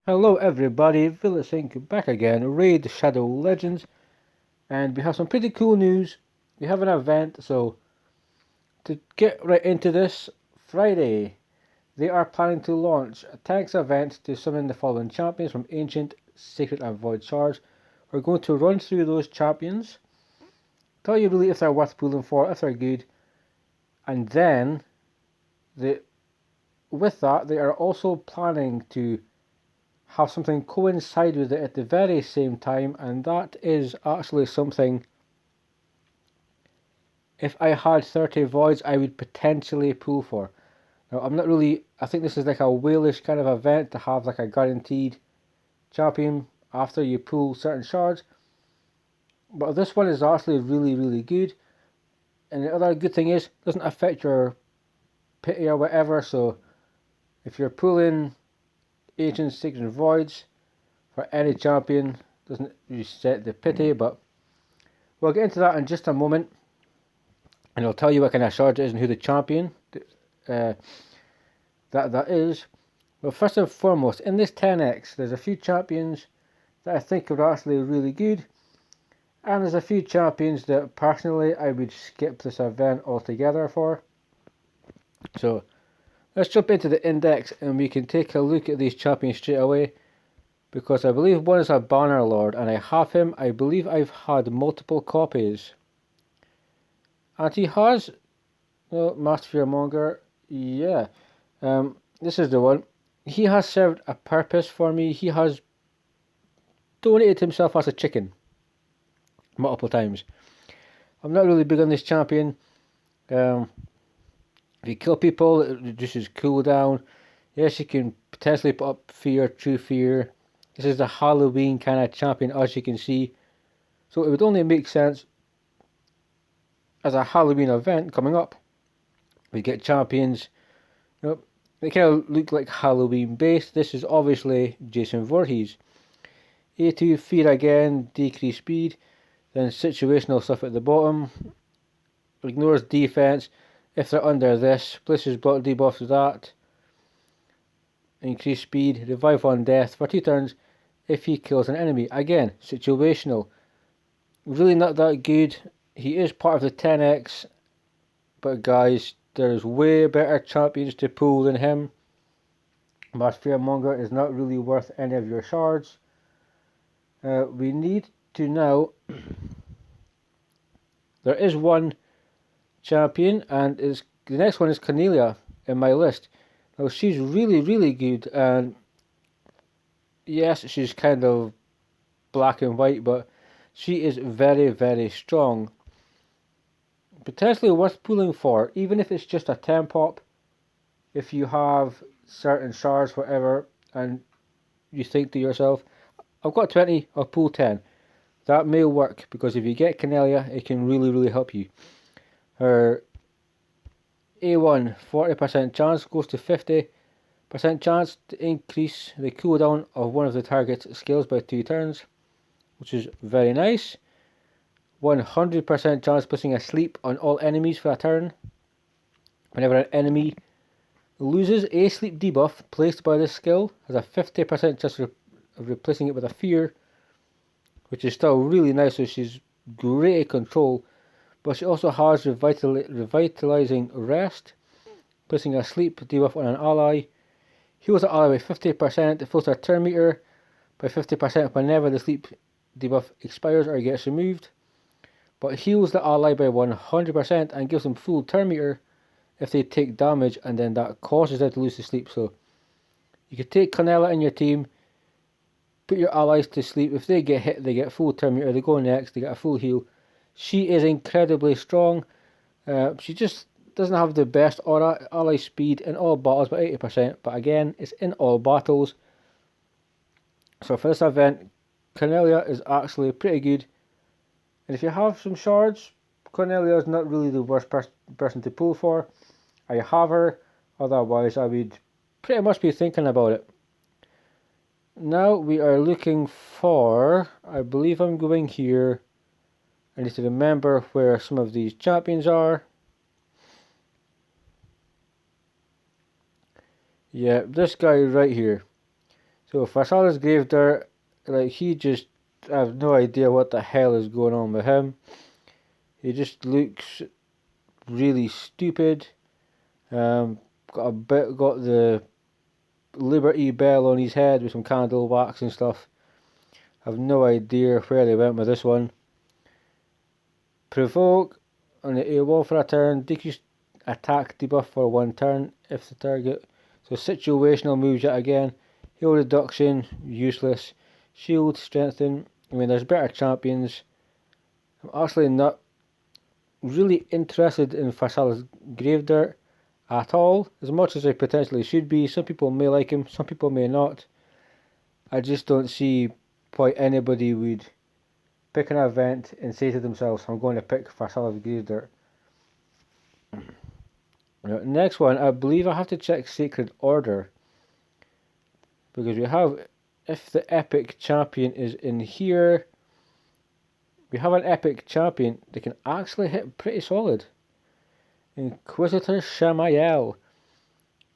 Hello everybody, Vilisink back again, Raid Shadow Legends, and we have some pretty cool news. We have an event, so to get right into this, Friday, they are planning to launch a tanks event to summon the following champions from Ancient, Sacred and Void Shards. We're going to run through those champions, tell you really if they're worth pulling for, if they're good, and then with that they are also planning to have something coincide with it at the very same time, and that is actually something, if I had 30 voids, I would potentially pull for. Now, I think this is like a whalish kind of event to have like a guaranteed champion after you pull certain shards, but this one is actually really good. And the other good thing is, it doesn't affect your pity or whatever, so if you're pulling Ancient, Sacred and Voids for any champion, doesn't reset the pity, but we'll get into that in just a moment, and I'll tell you what kind of shard it is and who the champion that is. Well, first and foremost, in this 10x, there's a few champions that I think are actually really good, and there's a few champions that personally I would skip this event altogether for. So let's jump into the index and we can take a look at these champions straight away, because I believe one is a Banner Lord and I have him. I believe I've had multiple copies. And he has, Master Fearmonger, yeah, this is the one. He has served a purpose for me. He has donated himself as a chicken multiple times. I'm not really big on this champion. If you kill people, it reduces cooldown. Yes, you can potentially put up fear, true fear. This is the Halloween kind of champion, as you can see. So it would only make sense as a Halloween event coming up. We get champions, they kind of look like Halloween based. This is obviously Jason Voorhees. A2 fear again, decrease speed, then situational stuff at the bottom. Ignores defense if they're under this. Places block debuff to that. Increase speed, revive on death for 2 turns if he kills an enemy. Again, situational. Really not that good. He is part of the 10x, but guys, there's way better champions to pull than him. Master Fearmonger is not really worth any of your shards. We need to now. There is one champion, and the next one is Conellia in my list. Now she's really good, and yes, she's kind of black and white, but she is very strong. Potentially worth pulling for, even if it's just a 10 pop. If you have certain shards, whatever, and you think to yourself, I've got 20, I'll pull 10. That may work, because if you get Conellia, it can really help you. Her A1 40% chance goes to 50% chance to increase the cooldown of one of the target's skills by 2 turns, which is very nice. 100% chance placing a sleep on all enemies for a turn. Whenever an enemy loses a sleep debuff placed by this skill, has a 50% chance of replacing it with a fear, which is still really nice, so she's great at control. But she also has revitalizing rest, placing a sleep debuff on an ally. Heals the ally by 50%, fills their turn meter by 50% whenever the sleep debuff expires or gets removed, but heals the ally by 100% and gives them full turn meter if they take damage, and then that causes them to lose the sleep. So you could take Conellia in your team, put your allies to sleep. If they get hit, they get full turn meter, they go next, they get a full heal. She is incredibly strong. She just doesn't have the best aura, ally speed in all battles by 80%, but again, it's in all battles. So for this event, Conellia is actually pretty good. And if you have some shards, Conellia is not really the worst person to pull for. I have her, otherwise I would pretty much be thinking about it. Now we are looking for, I believe I'm going here. I need to remember where some of these champions are. Yeah, this guy right here. So Pharsalas Gravedirt, like I have no idea what the hell is going on with him. He just looks really stupid. Got the Liberty Bell on his head with some candle wax and stuff. I've no idea where they went with this one. Provoke on the A1 for a turn. Decrease attack debuff for 1 turn if the target. So situational moves yet again. Heal reduction, useless. Shield, strengthen. I mean, there's better champions. I'm actually not really interested in Pharsalas Gravedirt at all, as much as I potentially should be. Some people may like him, some people may not. I just don't see why anybody would pick an event and say to themselves, I'm going to pick Pharsalas Gravedirt. Next one, I believe I have to check Sacred Order, because we have, if the epic champion is in here, we have an epic champion that can actually hit pretty solid. Inquisitor Shamael,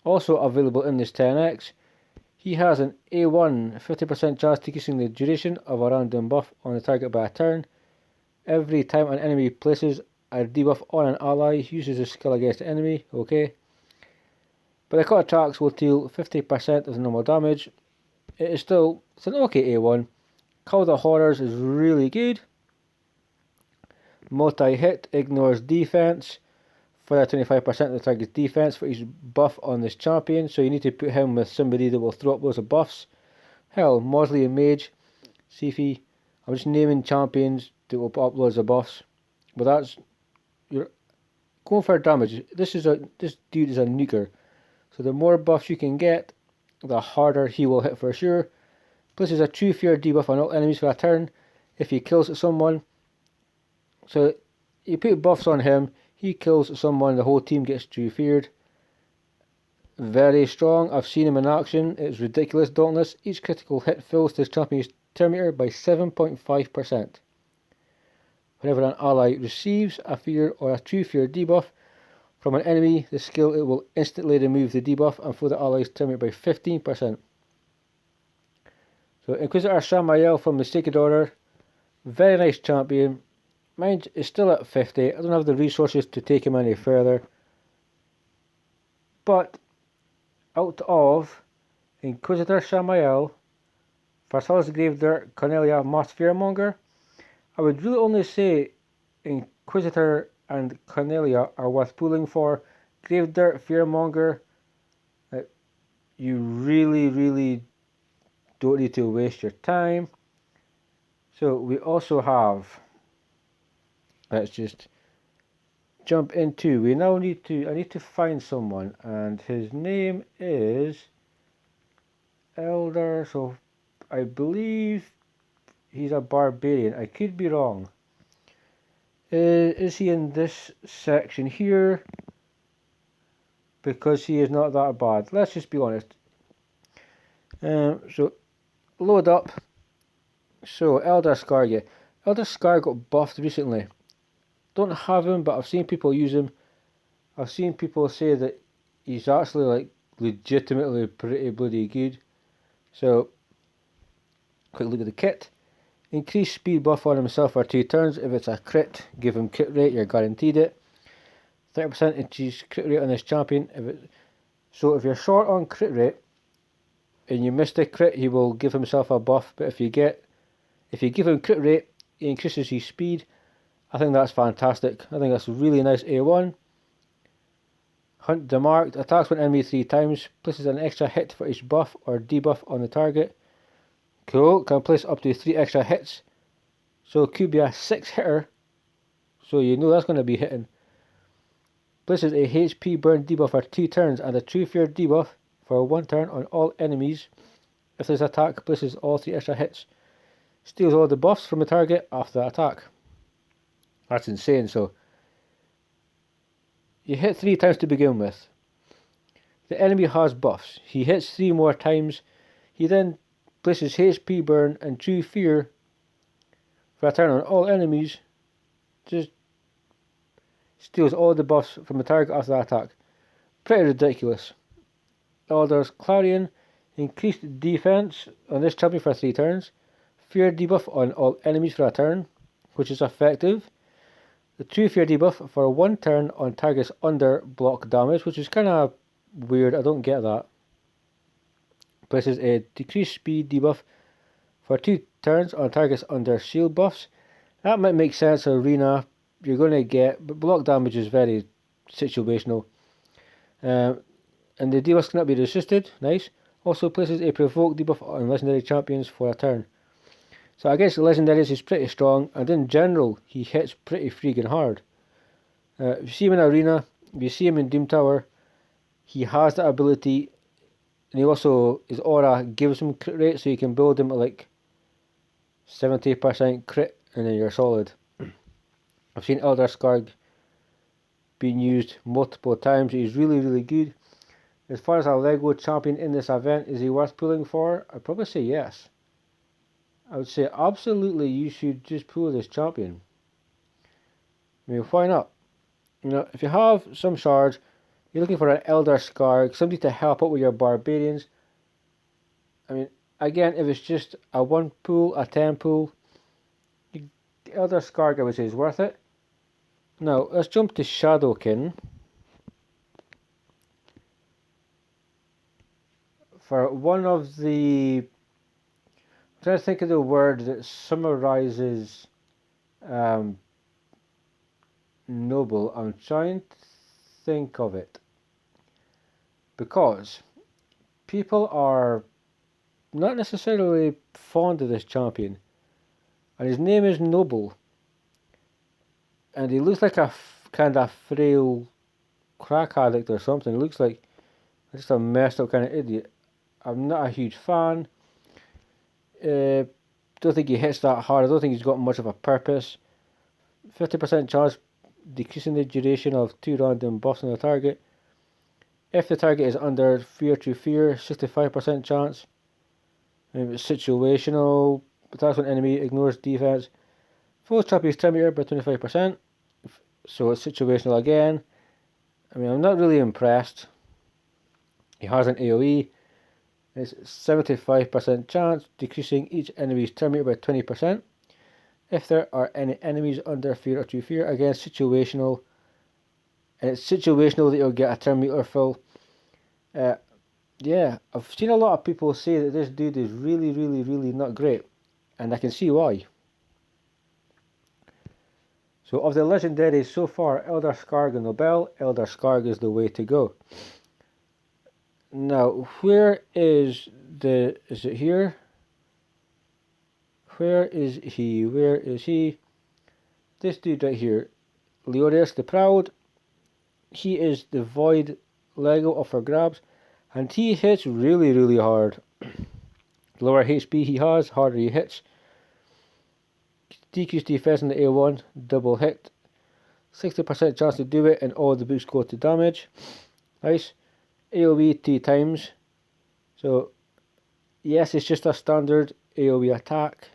also available in this 10x. He has an A1, 50% chance decreasing the duration of a random buff on the target by a turn. Every time an enemy places a debuff on an ally, uses a skill against the enemy. Okay. But the cut attacks will deal 50% of the normal damage. It's an okay A1. Call the Horrors is really good. Multi-hit ignores defense for that 25% of the target's defense for each buff on this champion. So you need to put him with somebody that will throw up loads of buffs. Hell, Mosley and Mage, Sifi. I'm just naming champions that will put up loads of buffs. But you're going for damage. This dude is a nuker. So the more buffs you can get, the harder he will hit for sure. Places a True Fear debuff on all enemies for a turn if he kills someone. So you put buffs on him, he kills someone, the whole team gets True Feared. Very strong. I've seen him in action. It's ridiculous. Dauntless. Each critical hit fills this champion's turn meter by 7.5%. Whenever an ally receives a Fear or a True Fear debuff from an enemy, the skill it will instantly remove the debuff and fill the ally's turn meter by 15%. So Inquisitor Samuel from the Sacred Order. Very nice champion. Mine is still at 50. I don't have the resources to take him any further. But out of Inquisitor Shamael, Pharsalas Gravedirt, Conellia, Fearmonger, I would really only say Inquisitor and Conellia are worth pulling for. Gravedirt, Fearmonger, you really don't need to waste your time. So we also have, let's just jump into, I need to find someone, and his name is Elder, so I believe he's a barbarian. I could be wrong. Is he in this section here? Because he is not that bad. Let's just be honest. So load up. So Elder Scar, yeah. Elder Scar got buffed recently. Don't have him, but I've seen people use him. I've seen people say that he's actually like legitimately pretty bloody good. So quick look at the kit. Increase speed buff on himself for 2 turns. If it's a crit, give him crit rate, you're guaranteed it. 30% increase crit rate on this champion. So if you're short on crit rate and you miss the crit, he will give himself a buff. But if you give him crit rate, he increases his speed. I think that's fantastic. I think that's a really nice A1. Hunt Demarked. Attacks one enemy 3 times. Places an extra hit for each buff or debuff on the target. Cool. Can place up to 3 extra hits. So it could be a 6 hitter. So you know that's going to be hitting. Places a HP burn debuff for 2 turns and a True Fear debuff for 1 turn on all enemies. If this attack places all 3 extra hits. Steals all the buffs from the target after the attack. That's insane. So you hit 3 times to begin with. The enemy has buffs. He hits 3 more times. He then places HP burn and True Fear for a turn on all enemies. Just steals all the buffs from the target after the attack. Pretty ridiculous. Elder's Clarion. Increased defense on this champion for 3 turns. Fear debuff on all enemies for a turn, which is effective. The true fear debuff for 1 turn on targets under block damage, which is kind of weird, I don't get that. Places a decreased speed debuff for 2 turns on targets under shield buffs. That might make sense in Arena, you're going to get, but block damage is very situational. And the debuffs cannot be resisted, nice. Also places a provoke debuff on legendary champions for a turn. So against legendaries he's pretty strong, and in general he hits pretty freaking hard. If you see him in Arena, if you see him in Doom Tower, he has that ability, and he also, his aura gives him crit rate, so you can build him at like 70% crit and then you're solid. I've seen Elder Skarg being used multiple times. He's really good. As far as a Lego champion in this event, is he worth pulling for? I'd probably say yes. I would say absolutely you should just pull this champion. I mean, why not? You know, if you have some shards, you're looking for an Elder Skarg, somebody to help out with your barbarians. I mean, again, if it's just a 1 pull, a 10 pull, Elder Skarg I would say is worth it. Now, let's jump to Shadowkin. For one of the... I'm trying to think of the word that summarizes Nobel. I'm trying to think of it. Because people are not necessarily fond of this champion. And his name is Nobel. And he looks like a kind of frail crack addict or something. He looks like just a messed up kind of idiot. I'm not a huge fan. Don't think he hits that hard. I don't think he's got much of a purpose. 50% chance decreasing the duration of 2 random buffs on the target. If the target is under fear to fear, 65% chance. It's situational. Attacks when enemy ignores defense. Full champion's turn meter by 25%. So it's situational again. I mean, I'm not really impressed. He has an AoE. It's 75% chance, decreasing each enemy's turn meter by 20%. If there are any enemies under fear or to fear, again situational. And it's situational that you'll get a turn meter fill. Yeah, I've seen a lot of people say that this dude is really not great. And I can see why. So of the legendaries so far, Elder Skarg and Nobel, Elder Skarg is the way to go. Now, where is is it here? Where is he? Where is he? This dude right here, Leorius the Proud. He is the Void Lego up for grabs, and he hits really hard. The lower HP he has, harder he hits. Decreased defense in the A1, double hit. 60% chance to do it, and all the boosts go to damage. Nice. AoE 2 times. So, yes, it's just a standard AoE attack,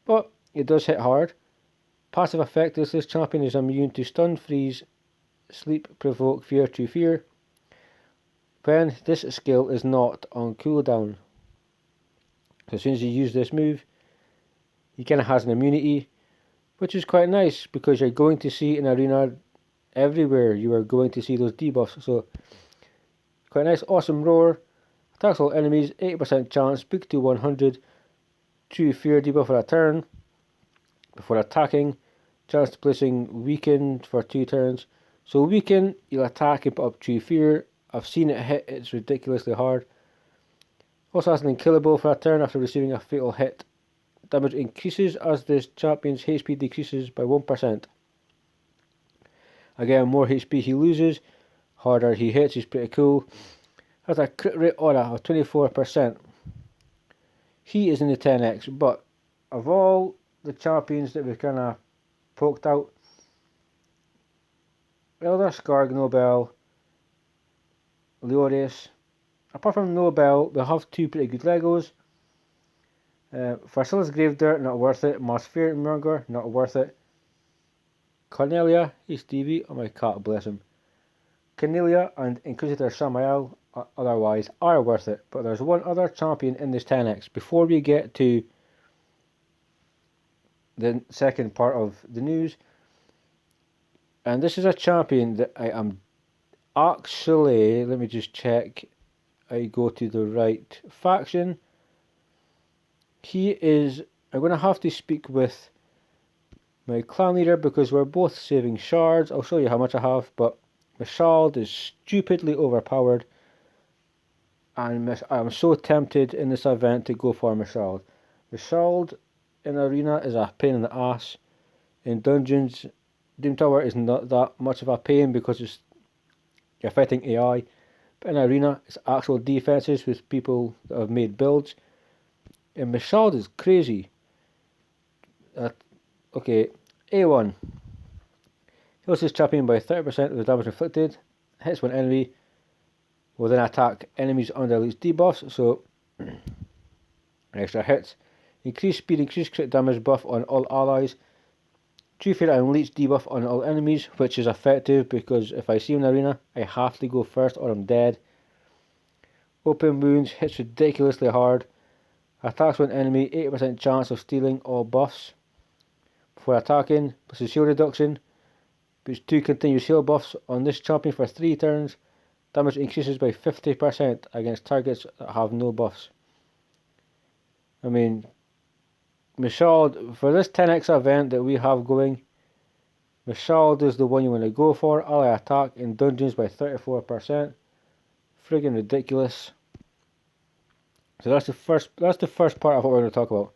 but it does hit hard. Passive effect is this champion is immune to stun, freeze, sleep, provoke, fear to fear, when this skill is not on cooldown. So as soon as you use this move, he kind of has an immunity, which is quite nice because you're going to see in Arena everywhere, you are going to see those debuffs. So quite nice. Awesome Roar, attacks all enemies, 80% chance, big to 100, true fear debuff for a turn. Before attacking, chance to placing weaken for 2 turns. So weaken, you'll attack and put up true fear. I've seen it hit, it's ridiculously hard. Also has an unkillable for a turn after receiving a fatal hit. Damage increases as this champion's HP decreases by 1%. Again, more HP he loses, harder he hits, he's pretty cool. Has a crit rate aura of 24%. He is in the 10x, but of all the champions that we've kind of poked out, Elder Skarg, Nobel, Leorius. Apart from Nobel, we have 2 pretty good Legos. Pharsalas Gravedirt, not worth it. Fearmonger, not worth it. Conellia, he's Stevie. Oh my cat, bless him. Conellia and Inquisitor Samuel, otherwise are worth it. But there's one other champion in this 10x before we get to the second part of the news. And this is a champion that I am actually, let me just check, I go to the right faction. He is, I'm going to have to speak with my clan leader because we're both saving shards. I'll show you how much I have, but Mashalled is stupidly overpowered. And I'm so tempted in this event to go for Mashalled. Mashalled in Arena is a pain in the ass. In Dungeons, Doom Tower is not that much of a pain because you're fighting AI. But in Arena, it's actual defenses with people that have made builds. And Mashalled is crazy. Okay, A1. Heals his champion by 30% of the damage inflicted. Hits one enemy. Will then attack enemies under elite debuffs. So, extra hits. Increased speed, increased crit damage buff on all allies. True Fear and Leech debuff on all enemies, which is effective because if I see him in Arena, I have to go first or I'm dead. Open Wounds hits ridiculously hard. Attacks one enemy, 80% chance of stealing all buffs. Before attacking, plus his shield reduction. Puts 2 continuous heal buffs on this champion for 3 turns. Damage increases by 50% against targets that have no buffs. I mean, Mashalled, for this 10x event that we have going, Mashalled is the one you want to go for. Ally attack in dungeons by 34%. Friggin' ridiculous. So that's the first part of what we're going to talk about.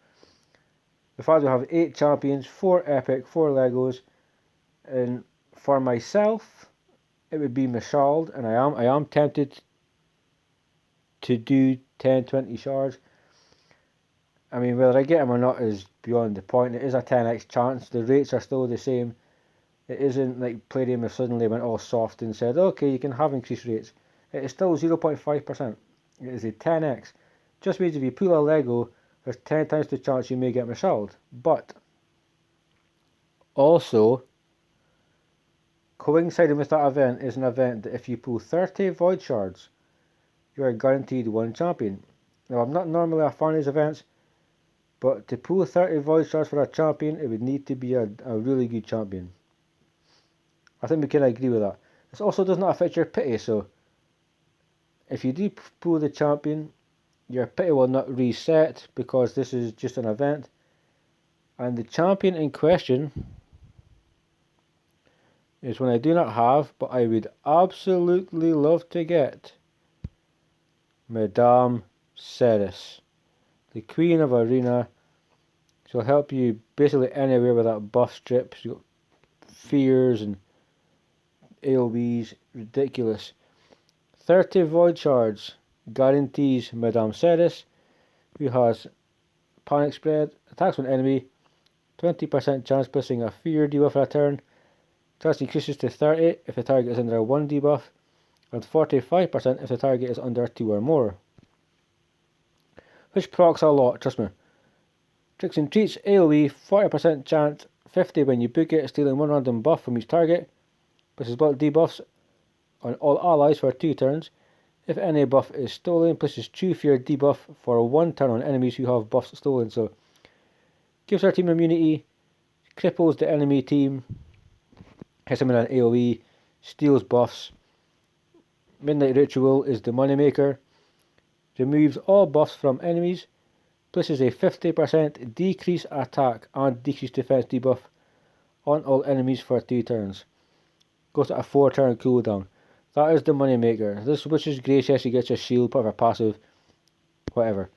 The fact we have 8 champions, 4 epic, 4 Legos, and for myself, it would be Mashalled, and I am tempted to do 10-20 shards. I mean, whether I get them or not is beyond the point. It is a 10x chance. The rates are still the same. It isn't like Palladium suddenly went all soft and said, okay, you can have increased rates. It is still 0.5%. It is a 10x. Just means if you pull a Lego, there's 10 times the chance you may get Mashalled. But also, coinciding with that event is an event that if you pull 30 Void Shards, you are guaranteed one champion. Now, I'm not normally a fan of these events, but to pull 30 Void Shards for a champion, it would need to be a really good champion. I think we can agree with that. This also does not affect your pity, so if you do pull the champion, your pity will not reset because this is just an event. And the champion in question is one I do not have, but I would absolutely love to get. Madame Serris, the Queen of Arena. She'll help you basically anywhere with that buff strip. She's got fears and AoEs, ridiculous. 30 Void Shards guarantees Madame Serris, who has Panic Spread, attacks one enemy, 20% chance placing a fear debuff for a turn. Chance increases to 30 if the target is under a 1 debuff, and 45% if the target is under 2 or more. Which procs a lot, trust me. Tricks and Treats, AoE, 40% chance, 50 when you book it, stealing 1 random buff from each target. Places block debuffs on all allies for 2 turns. If any buff is stolen, places True Fear debuff for 1 turn on enemies who have buffs stolen. So, gives our team immunity, cripples the enemy team, hits them in an AoE, steals buffs. Midnight Ritual is the moneymaker. Removes all buffs from enemies. Places a 50% decrease attack and decrease defense debuff on all enemies for 2 turns. Goes to a 4 turn cooldown. That is the moneymaker. This Witch's Gracious, she gets a shield, part of her passive, whatever.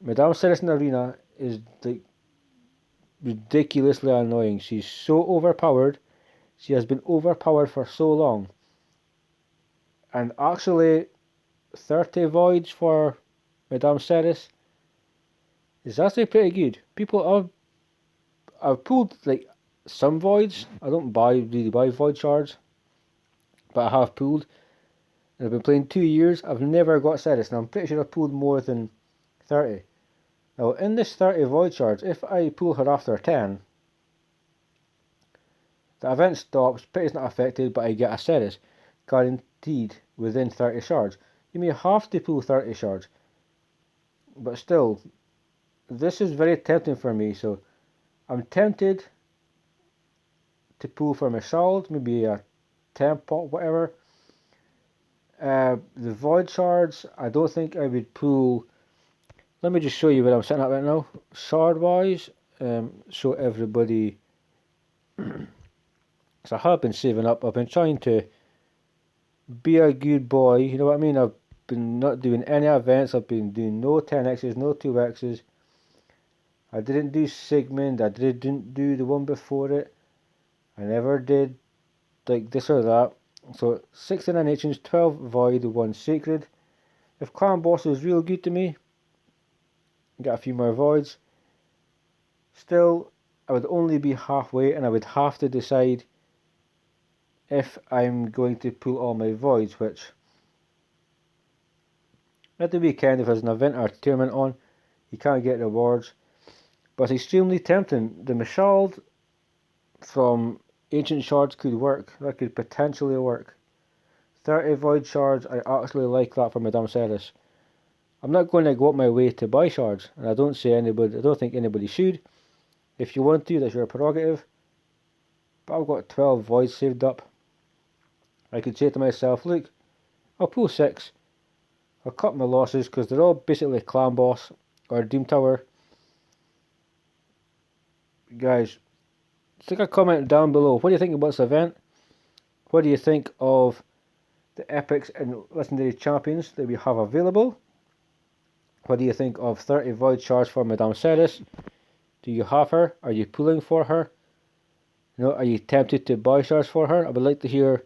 Madame Serris in Arena is like ridiculously annoying. She's so overpowered. She has been overpowered for so long. And actually, 30 voids for Madame Serris is actually pretty good. I've pulled like some voids. I don't really buy void shards, but I have pulled. And I've been playing 2 years. I've never got Serris, and I'm pretty sure I've pulled more than 30. Now, in this 30 void shards, if I pull her after 10, the event stops, pity's not affected, but I get a Serris. guaranteed within 30 shards. You may have to pull 30 shards, but still, this is very tempting for me, so I'm tempted to pull for Mashalled, maybe a 10 pot, whatever. The Void Shards, I don't think I would pull. Let me just show you what I'm setting up right now. Shard wise, show everybody. So I have been saving up. I've been trying to be a good boy, you know what I mean? I've been not doing any events. I've been doing no 10x's, no 2x's. I didn't do Sigmund. I didn't do the one before it. I never did like this or that. So 69 ancients, 12 void, 1 sacred. If clan boss is real good to me, get a few more voids. Still, I would only be halfway, and I would have to decide if I'm going to pull all my voids, which at the weekend, if there's an event or tournament on, you can't get rewards. But it's extremely tempting. The Mashalled from Ancient Shards could work. That could potentially work. 30 Void Shards, I actually like that for Madame Serris. I'm not going to go up my way to buy shards, and I don't think anybody should. If you want to, that's your prerogative. But I've got 12 voids saved up. I could say to myself, look, I'll pull 6. I'll cut my losses because they're all basically clan boss or Doom Tower. Guys, stick a comment down below. What do you think about this event? What do you think of the epics and legendary champions that we have available? What do you think of 30 void shards for Madame Serris? Do you have her? Are you pulling for her? You know, are you tempted to buy shards for her? I would like to hear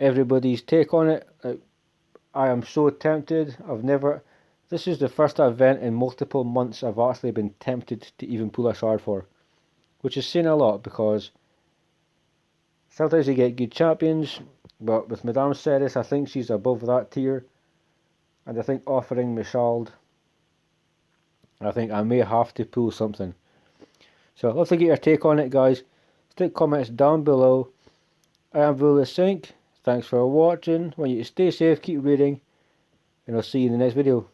everybody's take on it. I am so tempted. This is the first event in multiple months I've actually been tempted to even pull a shard for, which is saying a lot because sometimes you get good champions, but with Madame Serris, I think she's above that tier, and I think offering Mashalled, I think I may have to pull something. So I'd love to get your take on it, guys. Stick comments down below. I am Vilisink. Thanks for watching. I want you to stay safe, keep reading, and I'll see you in the next video.